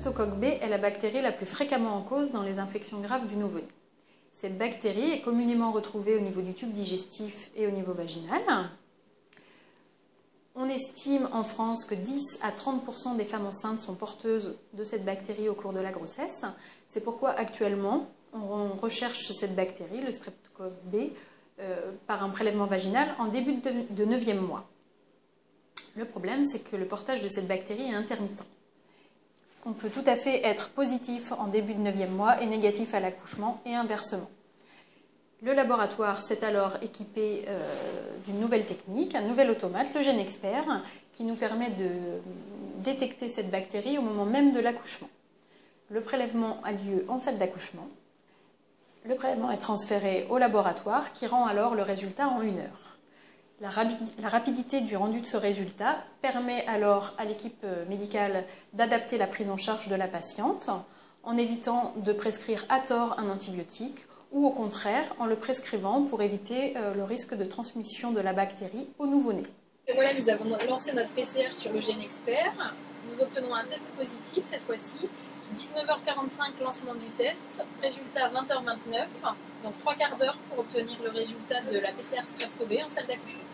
streptocoque B est la bactérie la plus fréquemment en cause dans les infections graves du nouveau-né. Cette bactérie est communément retrouvée au niveau du tube digestif et au niveau vaginal. On estime en France que 10 à 30% des femmes enceintes sont porteuses de cette bactérie au cours de la grossesse. C'est pourquoi actuellement, on recherche cette bactérie, le streptocoque B, par un prélèvement vaginal en début de 9e mois. Le problème, c'est que le portage de cette bactérie est intermittent. On peut tout à fait être positif en début de 9e mois et négatif à l'accouchement et inversement. Le laboratoire s'est alors équipé d'une nouvelle technique, un nouvel automate, le GENexpert, qui nous permet de détecter cette bactérie au moment même de l'accouchement. Le prélèvement a lieu en salle d'accouchement. Le prélèvement est transféré au laboratoire qui rend alors le résultat en 1 heure. La rapidité du rendu de ce résultat permet alors à l'équipe médicale d'adapter la prise en charge de la patiente en évitant de prescrire à tort un antibiotique ou au contraire en le prescrivant pour éviter le risque de transmission de la bactérie au nouveau-né. Voilà, nous avons lancé notre PCR sur le GENexpert. Nous obtenons un test positif cette fois-ci. 19h45, lancement du test, résultat 20h29, donc 3 quarts d'heure pour obtenir le résultat de la PCR Strepto B en salle d'accouchement.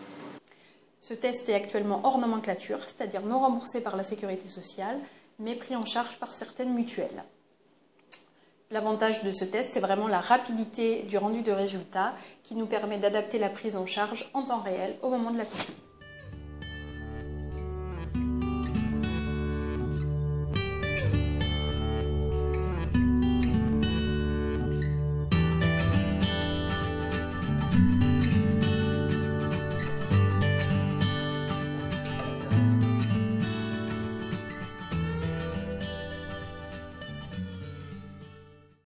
Ce test est actuellement hors nomenclature, c'est-à-dire non remboursé par la sécurité sociale, mais pris en charge par certaines mutuelles. L'avantage de ce test, c'est vraiment la rapidité du rendu de résultat qui nous permet d'adapter la prise en charge en temps réel au moment de l'accouchement.